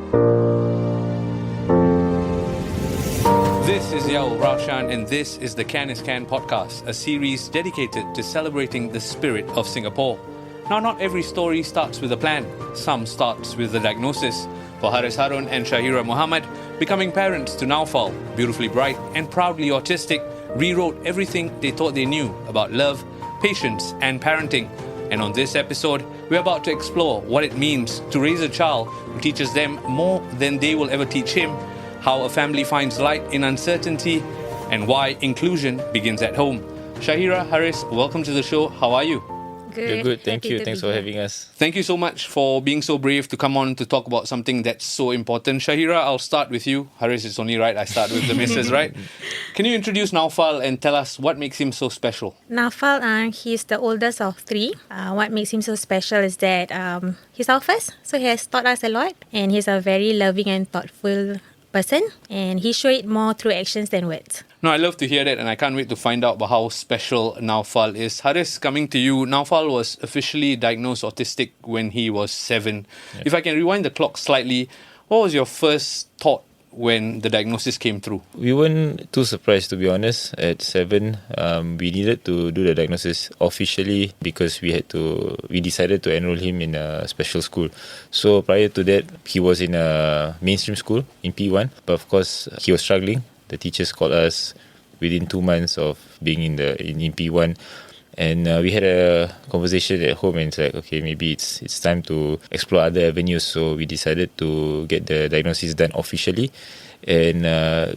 This is Yao Raushan and this is the Can is Can podcast, a series dedicated to celebrating the spirit of Singapore. Now, not every story starts with a plan. Some starts with a diagnosis. For Hariss Harun and Syahirah Mohamad, becoming parents to Naufal, beautifully bright and proudly autistic, rewrote everything they thought they knew about love, patience and parenting. And on this episode, we're about to explore what it means to raise a child who teaches them more than they will ever teach him, how a family finds light in uncertainty, and why inclusion begins at home. Syahirah, Hariss, welcome to the show. How are you? Good. Good. Thank Happy you. to Thanks be for here. having us. Thank you so much for being so brave to come on to talk about something that's so important. Syahirah, I'll start with you. Hariss, it's only right I start with the missus, right? Can you introduce Naufal and tell us what makes him so special? Naufal, he's the oldest of three. What makes him so special is that he's our first, so he has taught us a lot, and he's a very loving and thoughtful person, and he shows it more through actions than words. No, I love to hear that, and I can't wait to find out about how special Naufal is. Hariss, coming to you, Naufal was officially diagnosed autistic when he was 7. Yeah. If I can rewind the clock slightly, what was your first thought when the diagnosis came through? We weren't too surprised, to be honest. At 7, we needed to do the diagnosis officially because we decided to enroll him in a special school. So prior to that, he was in a mainstream school in P1, but of course he was struggling. The teachers called us within 2 months of being in P1, and we had a conversation at home, and it's like, okay, maybe it's time to explore other avenues. So we decided to get the diagnosis done officially, and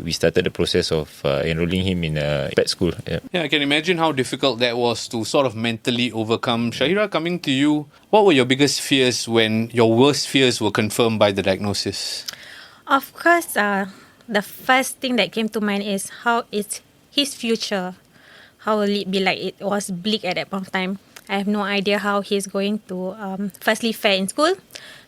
we started the process of enrolling him in a pet school. Yeah, I can imagine how difficult that was to sort of mentally overcome. Syahirah, coming to you, what were your biggest fears when your worst fears were confirmed by the diagnosis? Of course, the first thing that came to mind is how is his future. How will it be like? It was bleak at that point of time. I have no idea how he's going to, firstly, fare in school.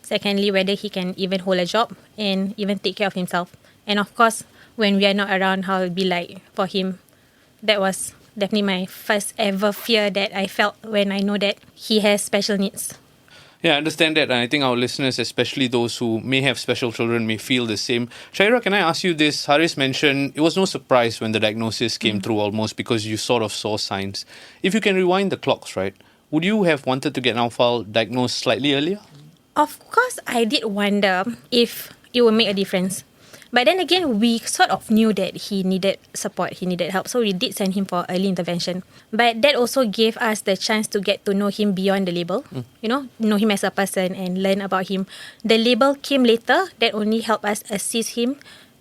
Secondly, whether he can even hold a job and even take care of himself. And of course, when we are not around, how it will be like for him. That was definitely my first ever fear that I felt when I know that he has special needs. Yeah, I understand that, and I think our listeners, especially those who may have special children, may feel the same. Syahirah, can I ask you this? Hariss mentioned it was no surprise when the diagnosis came through almost because you sort of saw signs. If you can rewind the clocks, right, would you have wanted to get Naufal diagnosed slightly earlier? Of course, I did wonder if it would make a difference. But then again, we sort of knew that he needed support, he needed help. So we did send him for early intervention. But that also gave us the chance to get to know him beyond the label. Know him as a person and learn about him. The label came later. That only helped us assist him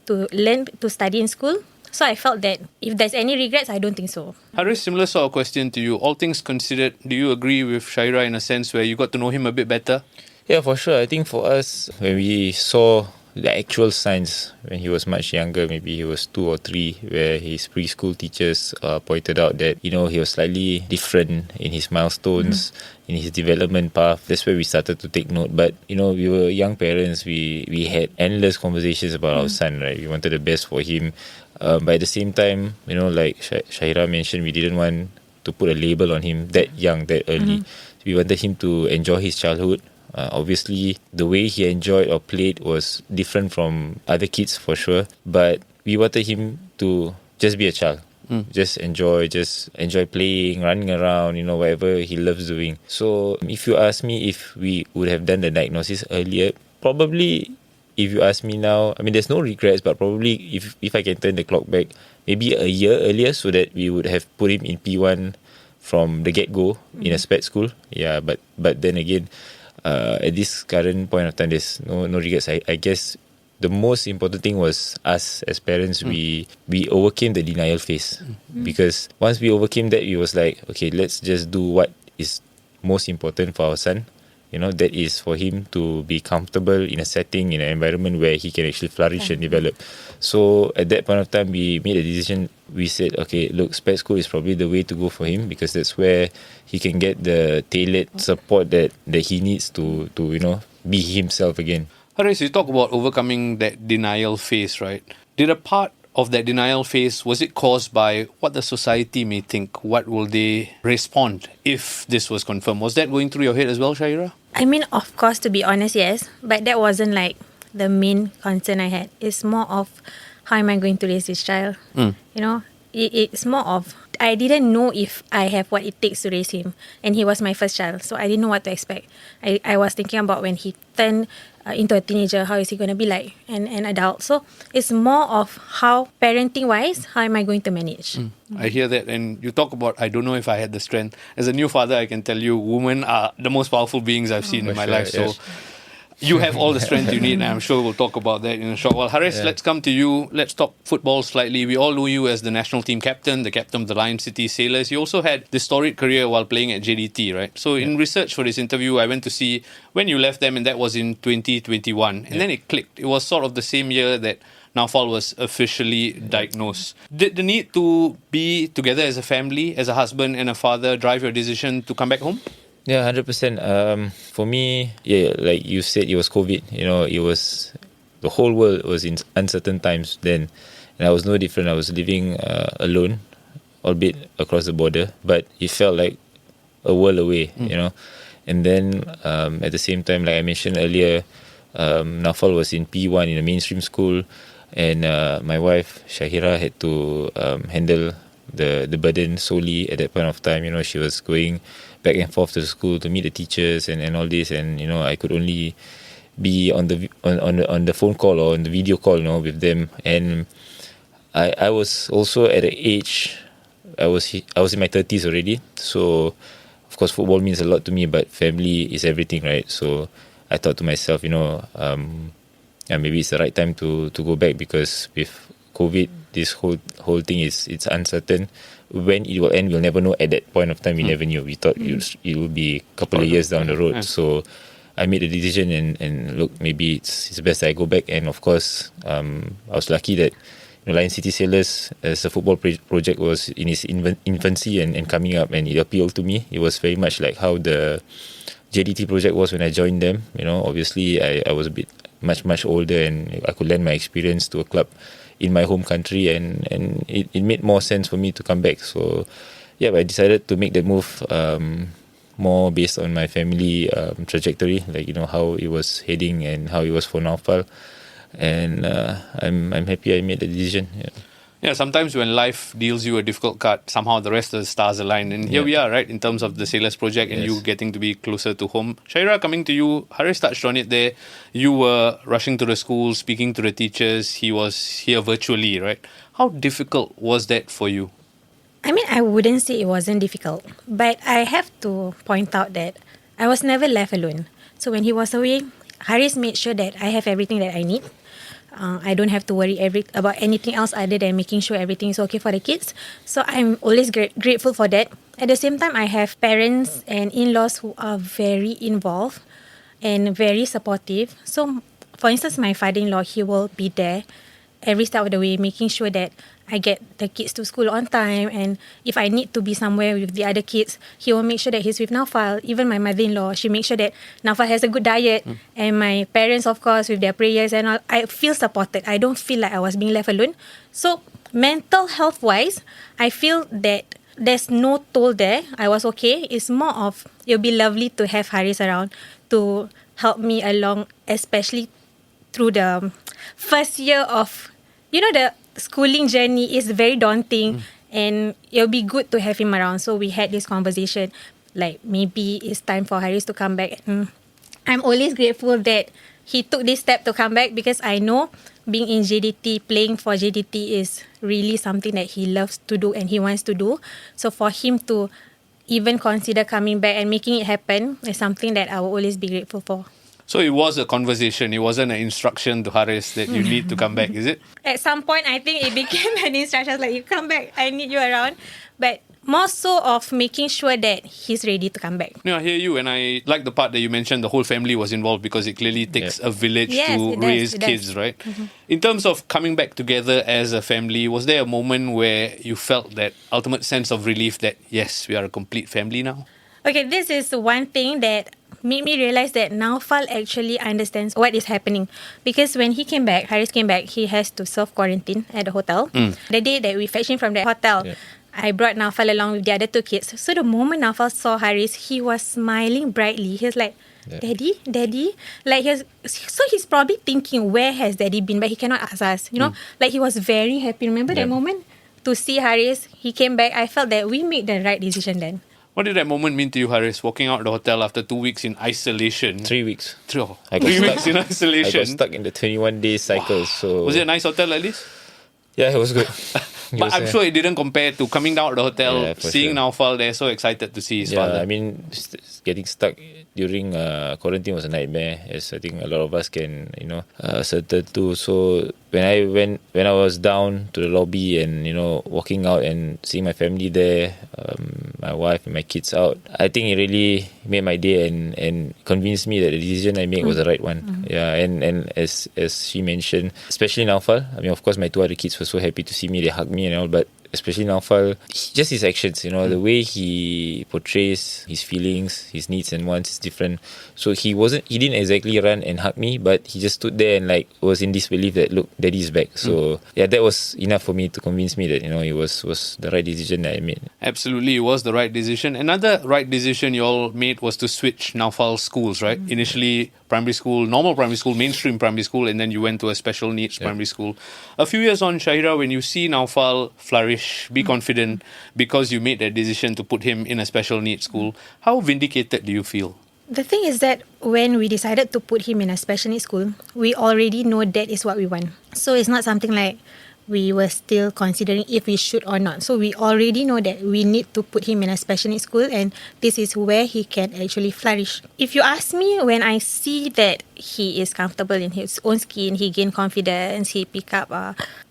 to learn to study in school. So I felt that if there's any regrets, I don't think so. Hariss, similar sort of question to you. All things considered, do you agree with Syahirah in a sense where you got to know him a bit better? Yeah, for sure. I think for us, when we saw the actual signs when he was much younger, maybe he was 2 or 3, where his preschool teachers pointed out that, he was slightly different in his milestones, in his development path. That's where we started to take note. But, we were young parents. We had endless conversations about our son, right? We wanted the best for him. But at the same time, like Syahirah mentioned, we didn't want to put a label on him that young, that early. We wanted him to enjoy his childhood. Obviously, the way he enjoyed or played was different from other kids for sure. But we wanted him to just be a child. Just enjoy playing, running around, whatever he loves doing. So if you ask me if we would have done the diagnosis earlier, probably if you ask me now, there's no regrets, but probably if I can turn the clock back, maybe a year earlier so that we would have put him in P1 from the get-go in a SPED school. Yeah, but then again, at this current point of time, there's no regrets. I guess the most important thing was us as parents, we overcame the denial phase. Because once we overcame that, we was like, okay, let's just do what is most important for our son. That is for him to be comfortable in a setting, in an environment where he can actually flourish and develop. So at that point of time, we made a decision. We said, okay, look, SPED school is probably the way to go for him because that's where he can get the tailored support that he needs to be himself again. Hariss, you talk about overcoming that denial phase, right? Did a part of that denial phase, was it caused by what the society may think? What will they respond if this was confirmed? Was that going through your head as well, Syahirah? Of course, to be honest, yes. But that wasn't like the main concern I had. It's more of how am I going to raise this child? You know, it's more of I didn't know if I have what it takes to raise him, and he was my first child, so I didn't know what to expect. I was thinking about when he turned into a teenager, how is he going to be like an adult? So it's more of how parenting wise, how am I going to manage? I hear that, and you talk about I don't know if I had the strength. As a new father, I can tell you, women are the most powerful beings I've seen in my life. Yes. So you have all the strength you need, and I'm sure we'll talk about that in a short while. Hariss, let's come to you. Let's talk football slightly. We all know you as the national team captain, the captain of the Lion City Sailors. You also had this storied career while playing at JDT, right? So in research for this interview, I went to see when you left them, and that was in 2021. And then it clicked. It was sort of the same year that Naufal was officially diagnosed. Did the need to be together as a family, as a husband and a father, drive your decision to come back home? Yeah, 100%. For me, like you said, it was COVID. You know, it was the whole world was in uncertain times then, and I was no different. I was living alone, albeit across the border, but it felt like a world away. You know, and then at the same time, like I mentioned earlier, Naufal was in P1 in a mainstream school, and my wife Syahirah had to handle the burden solely at that point of time. You know, she was going back and forth to the school to meet the teachers and all this, and you know, I could only be on the phone call or on the video call, you know, with them. And I was also at an age, I was in my 30s already, so of course football means a lot to me, but family is everything, right? So I thought to myself, you know, maybe it's the right time to go back, because with COVID, this whole thing it's uncertain. When it will end, we'll never know. At that point of time, we never knew. We thought it would be a couple of years down the road. So I made the decision, and look, maybe it's best I go back. And of course, I was lucky that Lion City Sailors as a football project was in its infancy and coming up, and it appealed to me. It was very much like how the JDT project was when I joined them. You know, obviously I was a bit much older, and I could lend my experience to a club in my home country, and it made more sense for me to come back. So yeah, I decided to make the move more based on my family trajectory, like, you know, how it was heading and how it was for Naufal. And I'm happy I made the decision. Yeah, sometimes when life deals you a difficult card, somehow the rest of the stars align. And here we are, right, in terms of the Sailors project and you getting to be closer to home. Syahirah, coming to you, Hariss touched on it there. You were rushing to the school, speaking to the teachers. He was here virtually, right? How difficult was that for you? I mean, I wouldn't say it wasn't difficult, but I have to point out that I was never left alone. So when he was away, Hariss made sure that I have everything that I need. I don't have to worry about anything else other than making sure everything is okay for the kids. So I'm always grateful for that. At the same time, I have parents and in-laws who are very involved and very supportive. So, for instance, my father-in-law, he will be there every step of the way, making sure that I get the kids to school on time, and if I need to be somewhere with the other kids, he will make sure that he's with Naufal. Even my mother-in-law, she makes sure that Naufal has a good diet, and my parents, of course, with their prayers and all, I feel supported. I don't feel like I was being left alone. So mental health-wise, I feel that there's no toll there. I was okay. It's more of, it'll be lovely to have Hariss around to help me along, especially through the first year of, you know, the schooling journey is very daunting, and it'll be good to have him around. So we had this conversation, like maybe it's time for Hariss to come back. I'm always grateful that he took this step to come back, because I know being in JDT, playing for JDT is really something that he loves to do and he wants to do. So for him to even consider coming back and making it happen is something that I will always be grateful for. So it was a conversation. It wasn't an instruction to Hariss that you need to come back, is it? At some point, I think it became an instruction, like, you come back, I need you around. But more so of making sure that he's ready to come back. No, I hear you, and I like the part that you mentioned the whole family was involved, because it clearly takes a village to raise kids, right? In terms of coming back together as a family, was there a moment where you felt that ultimate sense of relief that, yes, we are a complete family now? Okay, this is one thing that made me realize that Naufal actually understands what is happening. Because when he came back, Hariss came back, he has to self-quarantine at the hotel. The day that we fetched him from the hotel, I brought Naufal along with the other two kids. So the moment Naufal saw Hariss, he was smiling brightly. He was like, Daddy, like he's probably thinking, where has Daddy been? But he cannot ask us, like he was very happy. Remember that moment to see Hariss? He came back. I felt that we made the right decision then. What did that moment mean to you, Hariss, walking out of the hotel after 2 weeks in isolation? 3 weeks. 3 I got weeks in I isolation. got stuck in the 21-day cycle. So Was it a nice hotel at least? Yeah, it was good. But I'm sure it didn't compare to coming down to the hotel, Yeah, for seeing sure. Naufal there, so excited to see his Yeah, father. I mean, getting stuck during quarantine was a nightmare, as I think a lot of us can, settle to. So when I was down to the lobby and walking out and seeing my family there, my wife and my kids out, I think it really made my day and convinced me that the decision I made was the right one. Yeah, and as she mentioned, especially Naufal. I mean, of course, my 2 other kids were so happy to see me. They hugged me and all, but especially Naufal, just his actions, the way he portrays his feelings, his needs and wants is different. So he didn't exactly run and hug me, but he just stood there and was in disbelief that, look, Daddy is back. So yeah, that was enough for me to convince me that, it was the right decision that I made. Absolutely, it was the right decision. Another right decision you all made was to switch Naufal's schools, right? Initially, primary school, normal primary school, mainstream primary school, and then you went to a special needs primary school. A few years on, Syahirah, when you see Naufal flourish, be confident because you made that decision to put him in a special needs school, how vindicated do you feel? The thing is that when we decided to put him in a special needs school, we already know that is what we want. So it's not something like we were still considering if we should or not. So we already know that we need to put him in a special needs school, and this is where he can actually flourish. If you ask me, when I see that he is comfortable in his own skin, he gain confidence, he pick up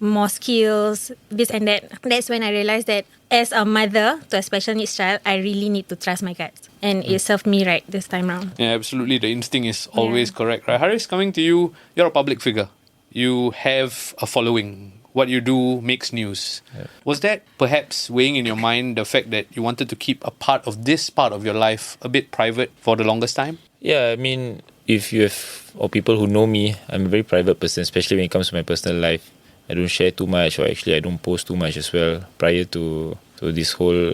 more skills, this and that, that's when I realized that as a mother to a special needs child, I really need to trust my guts. And it served me right this time around. Yeah, absolutely. The instinct is always correct, right? Hariss, coming to you, you're a public figure. You have a following. What you do makes news. Yeah. Was that perhaps weighing in your mind the fact that you wanted to keep a part of this part of your life a bit private for the longest time? Yeah, I mean, if you have, or people who know me, I'm a very private person, especially when it comes to my personal life. I don't share too much, or actually I don't post too much as well prior to this whole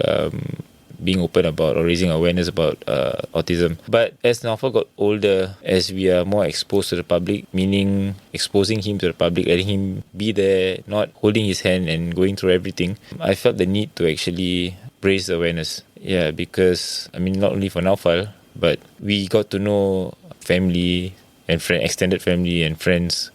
being open about or raising awareness about autism. But as Naufal got older, as we are more exposed to the public, meaning exposing him to the public, letting him be there, not holding his hand and going through everything, I felt the need to actually raise the awareness. Yeah, because, I mean, not only for Naufal, but we got to know family and extended family and friends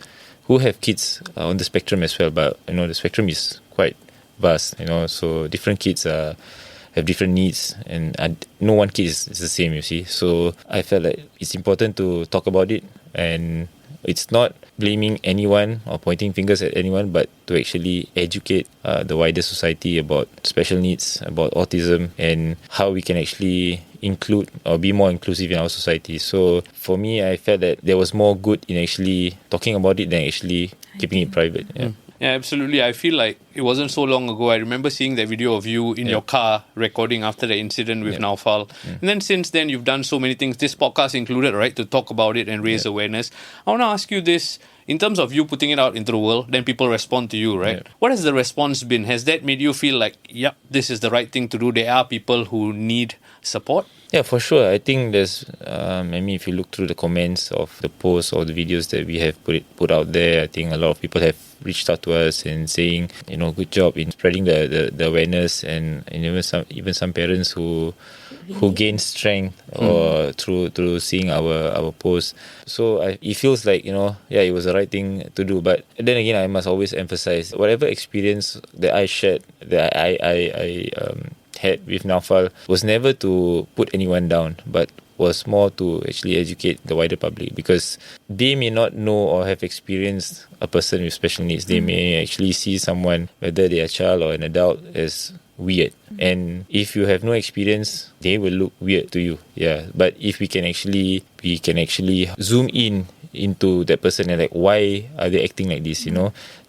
who have kids on the spectrum as well. But, the spectrum is quite vast, so different kids have different needs, and no one kid is the same, you see. So I felt like it's important to talk about it, and it's not blaming anyone or pointing fingers at anyone, but to actually educate the wider society about special needs, about autism, and how we can actually include or be more inclusive in our society. So for me, I felt that there was more good in actually talking about it than actually keeping it private. Yeah. Yeah, absolutely. I feel like it wasn't so long ago. I remember seeing that video of you in your car recording after the incident with Naufal. And then since then, you've done so many things, this podcast included, right, to talk about it and raise awareness. I want to ask you this, in terms of you putting it out into the world, then people respond to you, right? What has the response been? Has that made you feel like, yep, this is the right thing to do? There are people who need support? Yeah, for sure. I think there's, if you look through the comments of the posts or the videos that we have put out there, I think a lot of people have reached out to us and saying, good job in spreading the awareness, and even some parents who gain strength or through seeing our posts. So it feels like, it was the right thing to do. But then again, I must always emphasize, whatever experience that I shared, that I had with Naufal, was never to put anyone down, but was more to actually educate the wider public, because they may not know or have experienced a person with special needs. They may actually see someone, whether they are a child or an adult, as weird. And if you have no experience, they will look weird to you. Yeah. But if we can actually zoom in into that person and why are they acting like this,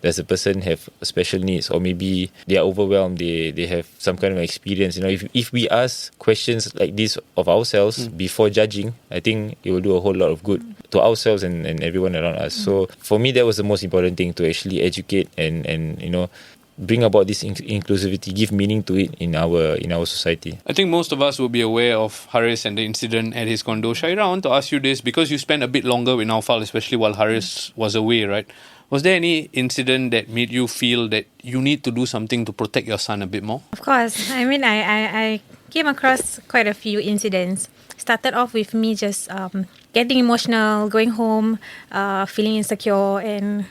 does the person have special needs, or maybe they are overwhelmed, they have some kind of experience, if we ask questions like this of ourselves before judging, I think it will do a whole lot of good to ourselves and everyone around us. So for me, that was the most important thing, to actually educate and bring about this inclusivity, give meaning to it in our society. I think most of us will be aware of Hariss and the incident at his condo. Syahirah, I want to ask you this because you spent a bit longer with Naufal, especially while Hariss was away, right? Was there any incident that made you feel that you need to do something to protect your son a bit more? Of course. I mean, I came across quite a few incidents. Started off with me just getting emotional, going home, feeling insecure, and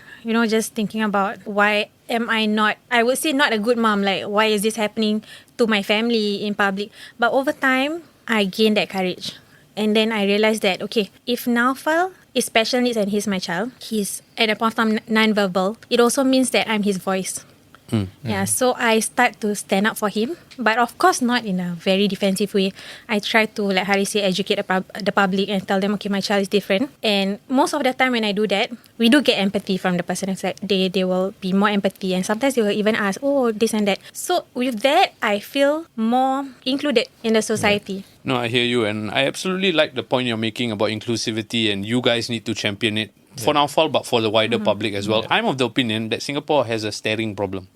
just thinking about why am I not, I would say, not a good mom. Like, why is this happening to my family in public? But over time, I gained that courage. And then I realized that, okay, if Naufal is special needs and he's my child, he's at a point of time non-verbal, it also means that I'm his voice. Yeah, so I start to stand up for him, but of course not in a very defensive way. I try to, like Hariss say, educate the public and tell them, okay, my child is different. And most of the time when I do that, we do get empathy from the person. It's like they will be more empathy, and sometimes they will even ask, oh, this and that. So with that, I feel more included in the society. No, I hear you, and I absolutely like the point you're making about inclusivity, and you guys need to champion it. For Naufal, but for the wider public as well. I'm of the opinion that Singapore has a staring problem.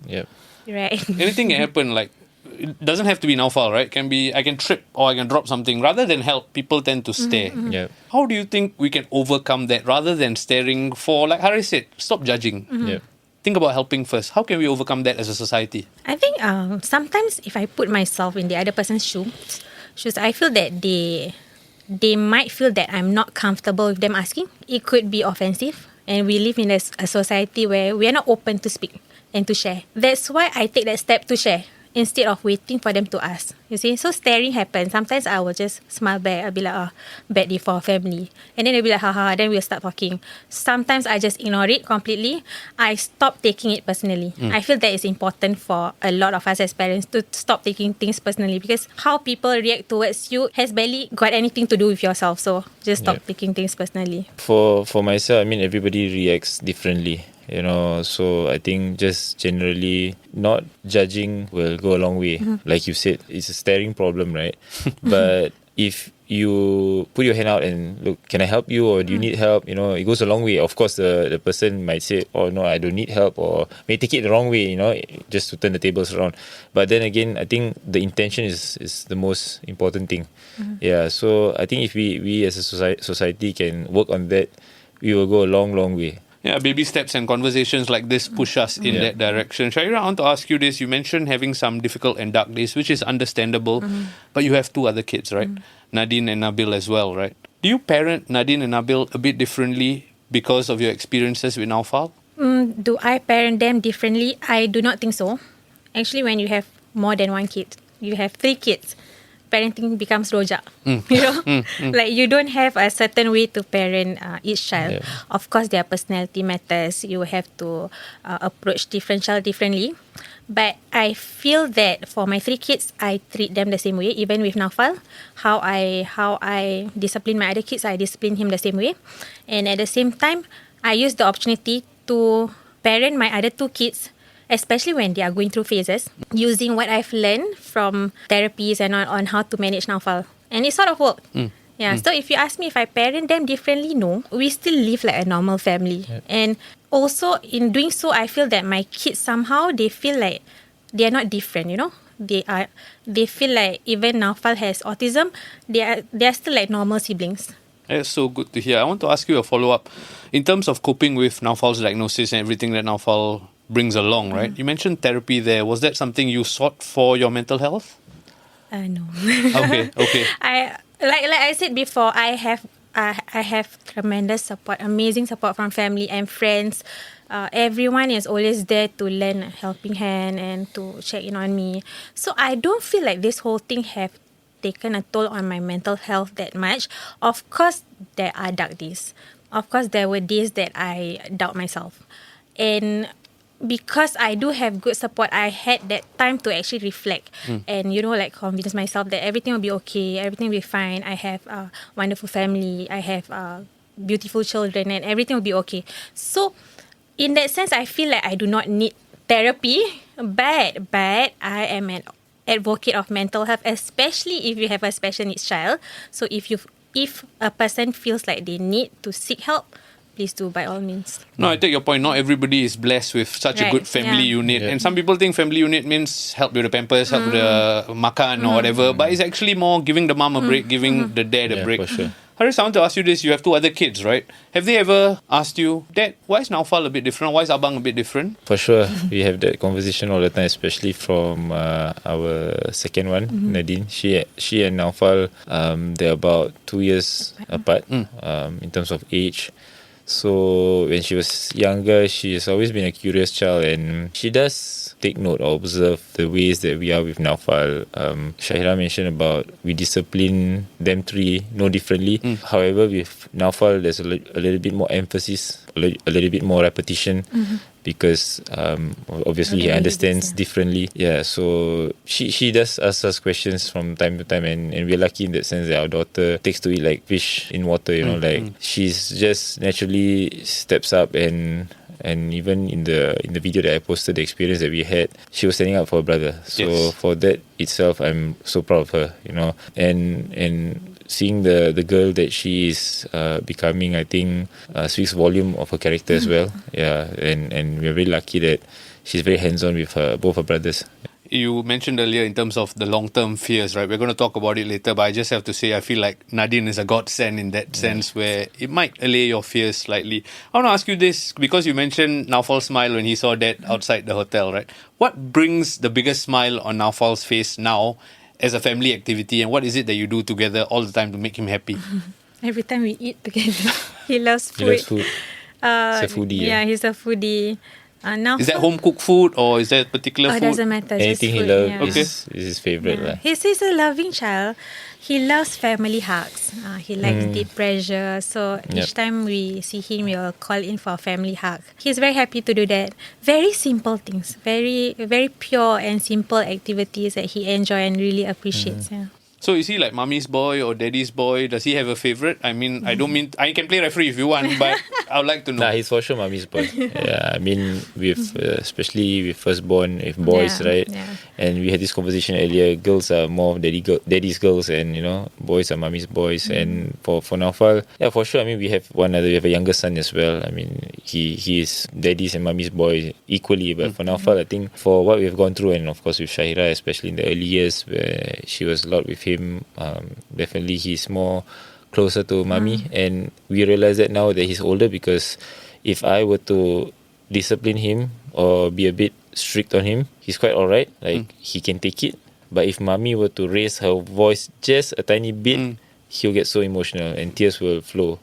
Right. Anything can happen, like, it doesn't have to be Naufal, right? Can be, I can trip or I can drop something. Rather than help, people tend to stare. How do you think we can overcome that rather than staring for, like Hariss said, stop judging? Think about helping first. How can we overcome that as a society? I think sometimes if I put myself in the other person's shoes, I feel that they might feel that I'm not comfortable with them asking. It could be offensive, and we live in a society where we are not open to speak and to share. That's why I take that step to share instead of waiting for them to ask. You see, so staring happens. Sometimes I will just smile back. I'll be like, oh, bad day for our family. And then they'll be like, haha, then we'll start talking. Sometimes I just ignore it completely. I stop taking it personally. I feel that is important for a lot of us as parents to stop taking things personally, because how people react towards you has barely got anything to do with yourself. So just stop taking things personally. For myself, I mean, everybody reacts differently. So I think just generally not judging will go a long way. Like you said, it's a staring problem, right? But if you put your hand out and look, can I help you, or do you need help? It goes a long way. Of course, the person might say, oh no, I don't need help, or may take it the wrong way, just to turn the tables around. But then again, I think the intention is the most important thing. Yeah, so I think if we as a society can work on that, we will go a long, long way. Yeah, baby steps and conversations like this push us in that direction. Syahirah, I want to ask you this. You mentioned having some difficult and dark days, which is understandable, but you have two other kids, right? Nadine and Nabil as well, right? Do you parent Nadine and Nabil a bit differently because of your experiences with Naufal? Do I parent them differently? I do not think so. Actually, when you have more than one kid, you have 3 kids, parenting becomes rojak. Like, you don't have a certain way to parent each child. Of course, their personality matters. You have to approach different child differently. But I feel that for my 3 kids, I treat them the same way. Even with Naufal, how I discipline my other kids, I discipline him the same way. And at the same time, I use the opportunity to parent my other 2 kids, especially when they are going through phases, using what I've learned from therapies and on how to manage Naufal. And it sort of worked. So if you ask me if I parent them differently, no. We still live like a normal family. And also, in doing so, I feel that my kids somehow, they feel like they are not different, They feel like even Naufal has autism, they are still like normal siblings. That's so good to hear. I want to ask you a follow-up. In terms of coping with Naufal's diagnosis and everything that Naufal brings along, right? You mentioned therapy there. Was that something you sought for your mental health? No. Okay. Like I said before, I have tremendous support, amazing support from family and friends. Everyone is always there to lend a helping hand and to check in on me. So I don't feel like this whole thing have taken a toll on my mental health that much. Of course, there are dark days. Of course, there were days that I doubt myself. And because I do have good support, I had that time to actually reflect and, like, convince myself that everything will be okay, everything will be fine. I have a wonderful family, I have beautiful children, and everything will be okay. So, in that sense, I feel like I do not need therapy, but I am an advocate of mental health, especially if you have a special needs child. So, if a person feels like they need to seek help, please do by all means. No, I take your point. Not everybody is blessed with such a Right, good family yeah. unit. And some people think family unit means help with the pampers, help with the makan or whatever. But it's actually more giving the mom a break, giving the dad a Yeah, break. for sure. Hariss, I want to ask you this. You have 2 other kids, right? Have they ever asked you, Dad, why is Naufal a bit different? Why is Abang a bit different? For sure, we have that conversation all the time, especially from our second one, Nadine. She and Naufal, they're about 2 years apart in terms of age. So when she was younger, she has always been a curious child, and she does take note or observe the ways that we are with Naufal. Syahirah mentioned about we discipline them 3 no differently. However, with Naufal, there's a little bit more emphasis, a little bit more repetition. Because obviously he Okay, understands yeah. differently. Yeah, so she does ask us questions from time to time, and we're lucky in that sense that our daughter takes to it like fish in water, you know, like she's just naturally steps up, and even in the video that I posted, the experience that we had, she was standing up for her brother. So Yes. for that itself, I'm so proud of her, you know, and seeing the girl that she is becoming, I think speaks volume of her character as well. Yeah, and we're very lucky that she's very hands-on with both her brothers. You mentioned earlier in terms of the long-term fears, right? We're going to talk about it later, but I just have to say I feel like Nadine is a godsend in that sense where it might allay your fears slightly. I want to ask you this because you mentioned Naufal's smile when he saw Dad outside the hotel, right? What brings the biggest smile on Naufal's face now as a family activity, and what is it that you do together all the time to make him happy? Every time we eat together, he loves food. He loves food. He's a foodie, Yeah, he's a foodie. Now Is that home-cooked food or is that particular food? doesn't matter. just Anything he food, loves yeah. Okay. is his favourite. Yeah. Lah. He's a loving child. He loves family hugs. He likes deep pressure. So each time we see him, we'll call in for a family hug. He's very happy to do that. Very simple things. Very, very pure and simple activities that he enjoys and really appreciates. Yeah. So is he like mommy's boy or daddy's boy? Does he have a favourite? I mean, I don't mean... I can play referee if you want, but I would like to know. Nah, he's for sure mommy's boy. Yeah, I mean, with especially with firstborn, with boys, Yeah, right? yeah. And we had this conversation earlier. Girls are more of daddy's girls, and you know, boys are mommy's boys. And for Naufal, yeah, for sure. I mean, we have a younger son as well. I mean, he is daddy's and mommy's boy equally. But for Naufal, I think for what we've gone through, and of course with Syahirah, especially in the early years where she was a lot with him, definitely he's more closer to mommy, and we realize that now that he's older, because if I were to discipline him or be a bit strict on him, he's quite alright, like he can take it. But if mommy were to raise her voice just a tiny bit, he'll get so emotional and tears will flow.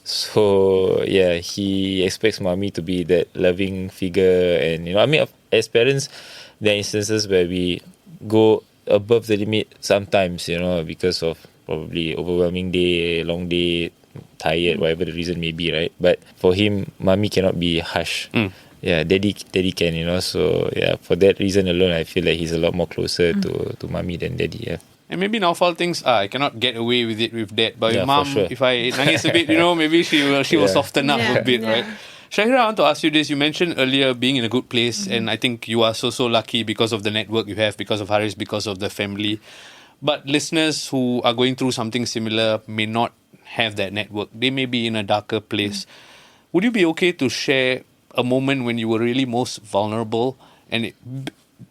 So yeah, he expects mommy to be that loving figure, and you know, I mean, as parents, there are instances where we go above the limit sometimes, you know, because of probably overwhelming day, long day, tired, whatever the reason may be, right? But for him, mommy cannot be harsh. Yeah, daddy can, you know. So yeah, for that reason alone, I feel like he's a lot more closer to mommy than daddy. Yeah. And maybe Naufal thinks, I cannot get away with it with dad. But Yeah, with mom, for sure. if I nangis a bit, you know, maybe she will soften up a bit, Yeah. right? Syahirah, I want to ask you this. You mentioned earlier being in a good place, and I think you are so lucky because of the network you have, because of Hariss, because of the family. But listeners who are going through something similar may not have that network. They may be in a darker place. Would you be okay to share a moment when you were really most vulnerable, and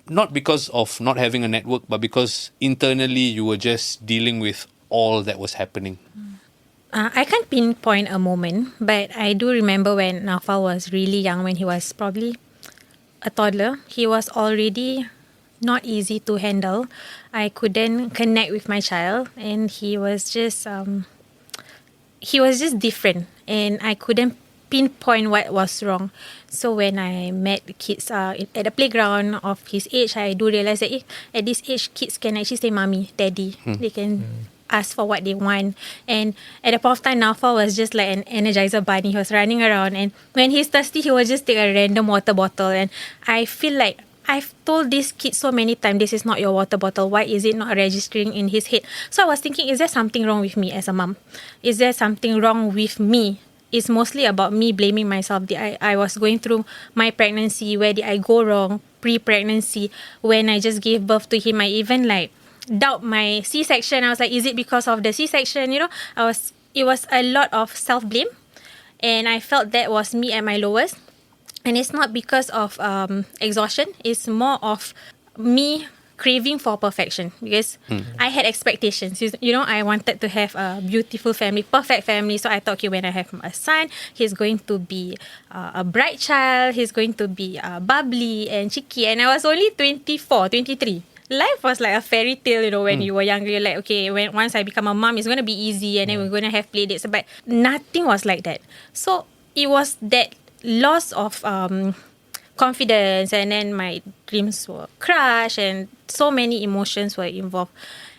not because of not having a network, but because internally you were just dealing with all that was happening? I can't pinpoint a moment, but I do remember when Naufal was really young, when he was probably a toddler. He was already not easy to handle. I couldn't connect with my child, and he was just different, and I couldn't pinpoint what was wrong. So when I met kids at the playground of his age, I do realize that at this age, kids can actually say mommy, daddy. They can ask for what they want. And at the point of time, Naufal was just like an Energizer bunny. He was running around, and when he's thirsty, he would just take a random water bottle. And I feel like I've told this kid so many times, this is not your water bottle. Why is it not registering in his head? So I was thinking, is there something wrong with me as a mom? Is there something wrong with me? It's mostly about me blaming myself. I was going through my pregnancy. Where did I go wrong pre-pregnancy? When I just gave birth to him, I even like doubt my C-section. I was like, is it because of the C-section? You know, it was a lot of self-blame. And I felt that was me at my lowest. And it's not because of exhaustion. It's more of me craving for perfection, because I had expectations. You know, I wanted to have a beautiful family, perfect family. So I thought, okay, when I have a son, he's going to be a bright child. He's going to be bubbly and cheeky. And I was only 24, 23. Life was like a fairy tale, you know, when you were younger. You're like, okay, once I become a mom, it's going to be easy, and then we're going to have play dates. But nothing was like that. So it was that loss of confidence, and then my dreams were crushed, and so many emotions were involved.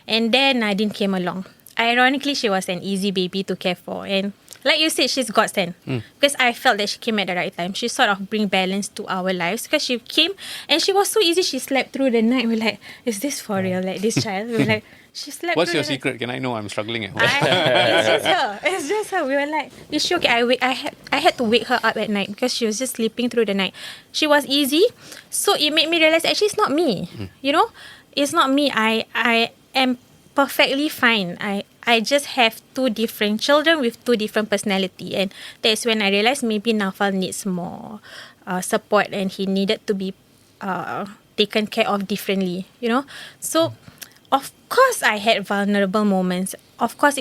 And then Nadine came along. Ironically, she was an easy baby to care for, and like you said, she's godsend, because I felt that she came at the right time. She sort of bring balance to our lives, because she came and she was so easy. She slept through the night. We're like, is this for real? Like, this child? We're like, she slept. What's through your the night. secret? Can I know? I'm struggling at home. It's just her. We were like, is she okay? I had to wake her up at night because she was just sleeping through the night. She was easy, so it made me realize actually it's not me. You know, it's not me. I am perfectly fine. I just have two different children with two different personality, and that's when I realized maybe Naufal needs more support, and he needed to be taken care of differently. You know, so. Of course, I had vulnerable moments. Of course,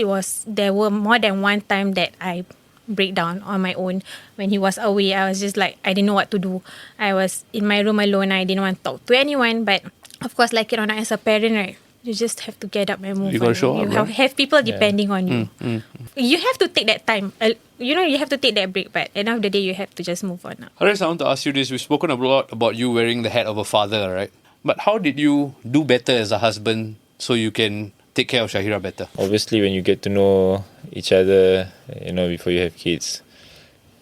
there were more than one time that I break down on my own. When he was away, I was just like, I didn't know what to do. I was in my room alone. I didn't want to talk to anyone. But of course, like it or not, as a parent, right, you just have to get up and move You on. gotta show You up, have people depending on you. You have to take that time. You know, you have to take that break. But at the end of the day, you have to just move on now. Hariss, I want to ask you this. We've spoken a lot about you wearing the hat of a father, right? But how did you do better as a husband so you can take care of Syahirah better? Obviously, when you get to know each other, you know, before you have kids,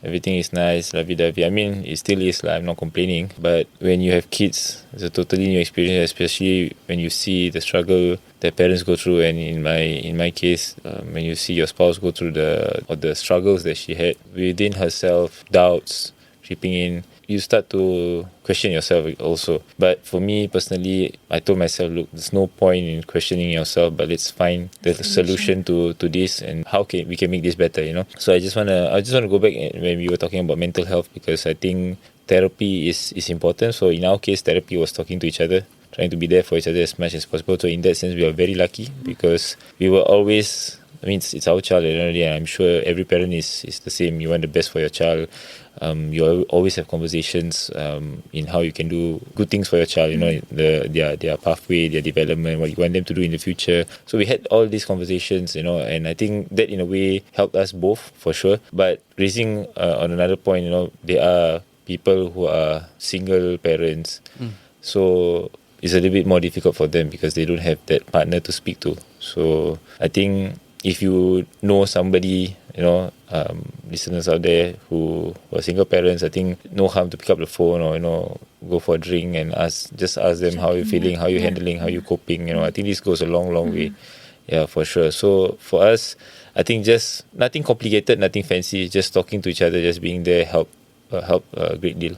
everything is nice, lovey-dovey. I mean, it still is, like, I'm not complaining. But when you have kids, it's a totally new experience, especially when you see the struggle that parents go through. And in my case, when you see your spouse go through the struggles that she had within herself, doubts creeping in, you start to question yourself also. But for me personally, I told myself, look, there's no point in questioning yourself, but let's find the solution to this, and how we can make this better, you know. So I just wanna go back when we were talking about mental health, because I think therapy is important. So in our case, therapy was talking to each other, trying to be there for each other as much as possible. So in that sense, we are very lucky, because we were always, I mean, it's our child, and I'm sure every parent is the same. You want the best for your child. You always have conversations in how you can do good things for your child, you know, their pathway, their development, what you want them to do in the future. So we had all these conversations, you know, and I think that in a way helped us both, for sure. But raising on another point, you know, there are people who are single parents, so it's a little bit more difficult for them because they don't have that partner to speak to. So I think if you know somebody, you know, listeners out there who are single parents, I think no harm to pick up the phone, or, you know, go for a drink and ask them how you're feeling, how you're handling, how you're coping. You know, I think this goes a long way. Yeah, for sure. So for us, I think just nothing complicated, nothing fancy, just talking to each other, just being there help a great deal.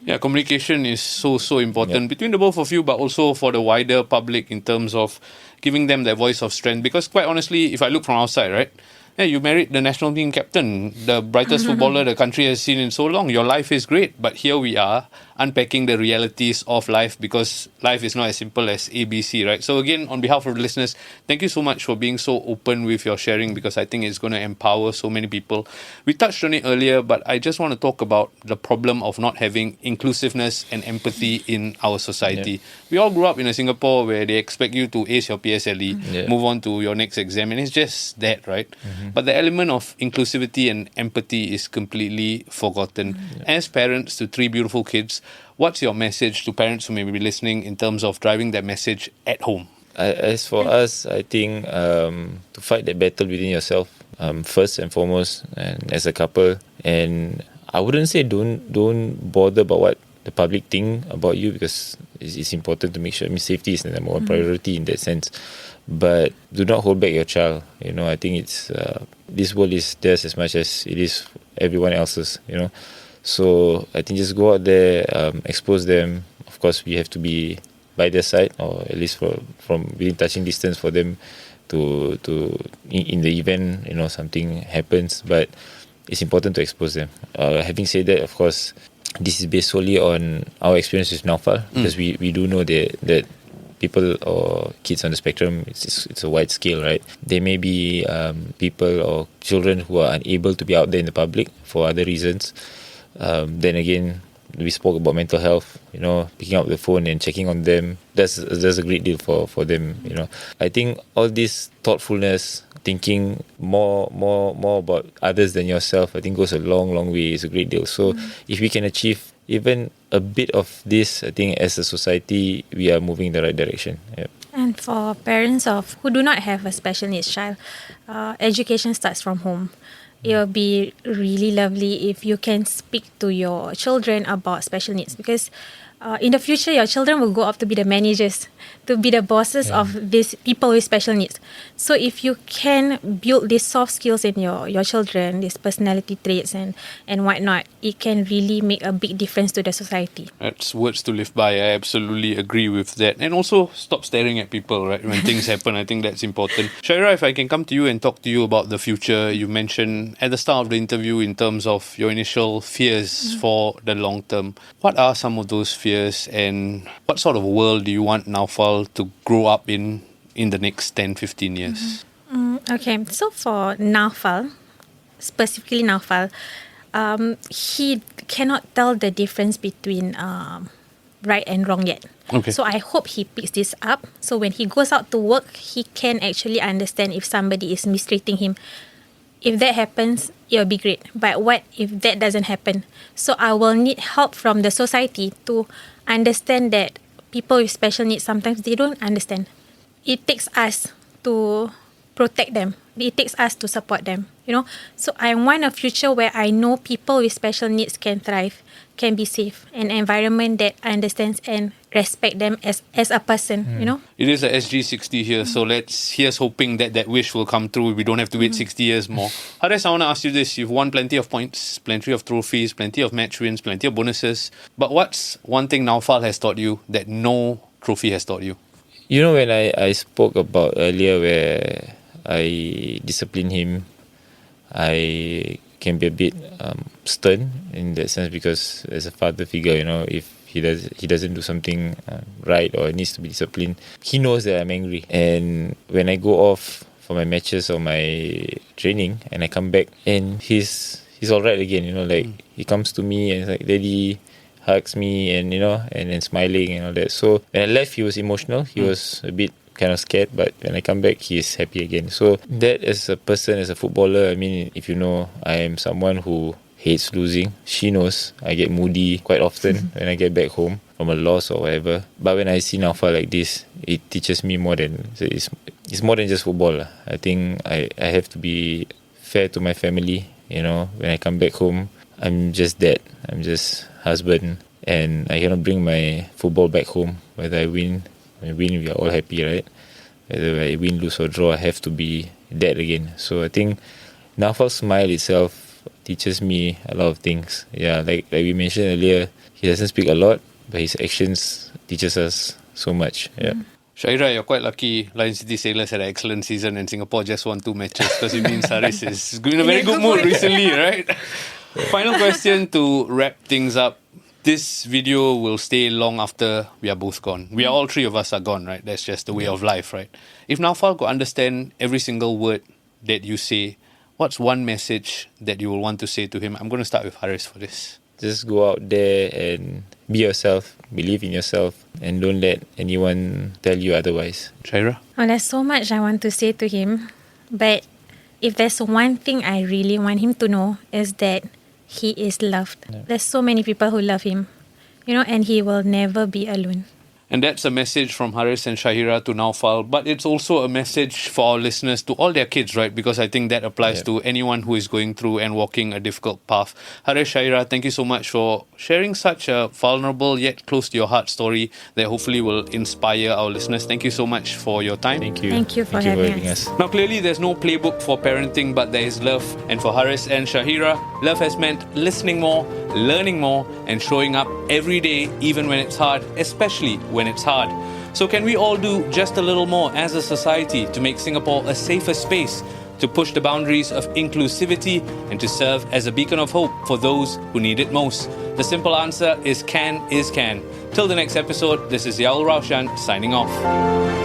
Yeah, communication is so important between the both of you, but also for the wider public in terms of giving them that voice of strength. Because quite honestly, if I look from outside, right, yeah, you married the national team captain, the brightest footballer the country has seen in so long. Your life is great, but here we are unpacking the realities of life, because life is not as simple as ABC, right? So again, on behalf of the listeners, thank you so much for being so open with your sharing, because I think it's going to empower so many people. We touched on it earlier, but I just want to talk about the problem of not having inclusiveness and empathy in our society. We all grew up in a Singapore where they expect you to ace your PSLE, move on to your next exam, and it's just that, right? But the element of inclusivity and empathy is completely forgotten. As parents to three beautiful kids, what's your message to parents who may be listening in terms of driving that message at home? As for us, I think to fight that battle within yourself, first and foremost, and as a couple. And I wouldn't say don't bother about what the public think about you, because it's important to make sure. I mean, safety is the number one priority in that sense. But do not hold back your child. You know, I think it's this world is theirs as much as it is everyone else's. You know, so I think just go out there, expose them. Of course, we have to be by their side, or at least from within touching distance for them to in the event, you know, something happens. But it's important to expose them. Having said that, of course, this is based solely on our experience with Naufal, because we do know that people or kids on the spectrum, it's a wide scale, right? There may be people or children who are unable to be out there in the public for other reasons. Then again, we spoke about mental health, picking up the phone and checking on them. That's a great deal for them, I think all this thoughtfulness, thinking more about others than yourself, I think goes a long way. It's a great deal. So if we can achieve even a bit of this, I think as a society, we are moving in the right direction. Yeah. And for parents who do not have a special needs child, education starts from home. It will be really lovely if you can speak to your children about special needs, because in the future, your children will grow up to be the managers, to be the bosses of these people with special needs. So if you can build these soft skills in your children, these personality traits and whatnot, it can really make a big difference to the society. That's words to live by. I absolutely agree with that. And also stop staring at people, right? When things happen, I think that's important. Syahirah, if I can come to you and talk to you about the future, you mentioned at the start of the interview in terms of your initial fears for the long term. What are some of those fears, and what sort of world do you want Naufal to grow up in the next 10-15 years? Okay, so for Naufal, specifically Naufal, he cannot tell the difference between right and wrong yet. Okay. So I hope he picks this up. So when he goes out to work, he can actually understand if somebody is mistreating him. If that happens, it will be great. But what if that doesn't happen? So I will need help from the society to understand that people with special needs, sometimes they don't understand. It takes us to protect them. It takes us to support them, So I want a future where I know people with special needs can thrive, can be safe, an environment that understands and respect them as a person, It is a SG60 here, so here's hoping that wish will come true. We don't have to wait 60 years more. Hariss, I want to ask you this. You've won plenty of points, plenty of trophies, plenty of match wins, plenty of bonuses. But what's one thing Naufal has taught you that no trophy has taught you? When I spoke about earlier where I discipline him, I can be a bit stern in that sense, because as a father figure, if he doesn't do something right or needs to be disciplined, he knows that I'm angry. And when I go off for my matches or my training and I come back and he's all right again, he comes to me and it's like, Daddy, hugs me and and then smiling and all that. So when I left, he was emotional. He was a bit kind of scared, but when I come back, he is happy again. So that, as a person, as a footballer, I mean, if I am someone who hates losing. She knows I get moody quite often when I get back home from a loss or whatever. But when I see Naufal like this, it teaches me more than it's more than just football. I think I have to be fair to my family. When I come back home, I'm just dad. I'm just husband, and I cannot bring my football back home. Whether I win, we are all happy, right? Whether I win, lose or draw, I have to be dad again. So I think Naufal's smile itself teaches me a lot of things. Yeah, like we mentioned earlier, he doesn't speak a lot, but his actions teaches us so much. Yeah. Syahirah, you're quite lucky. Lion City Sailors had an excellent season and Singapore just won 2 matches, because it means Hariss is in a very good mood recently, right? Final question to wrap things up. This video will stay long after we are both gone. We are all 3 of us are gone, right? That's just the way of life, right? If Naufal could understand every single word that you say, what's one message that you will want to say to him? I'm going to start with Hariss for this. Just go out there and be yourself, believe in yourself, and don't let anyone tell you otherwise. Syahirah? Well, there's so much I want to say to him, but if there's one thing I really want him to know, is that he is loved. Yeah. There's so many people who love him, and he will never be alone. And that's a message from Hariss and Syahirah to Naufal, but it's also a message for our listeners to all their kids, right? Because I think that applies to anyone who is going through and walking a difficult path. Hariss, Syahirah, thank you so much for sharing such a vulnerable yet close to your heart story that hopefully will inspire our listeners. Thank you so much for your time. Thank you. Thank you for having us. Now, clearly there's no playbook for parenting, but there is love. And for Hariss and Syahirah, love has meant listening more, learning more, and showing up every day, even when it's hard, especially when it's hard. So can we all do just a little more as a society to make Singapore a safer space to push the boundaries of inclusivity and to serve as a beacon of hope for those who need it most. The simple answer is can. Till the next episode, this is Yaul Raushan signing off.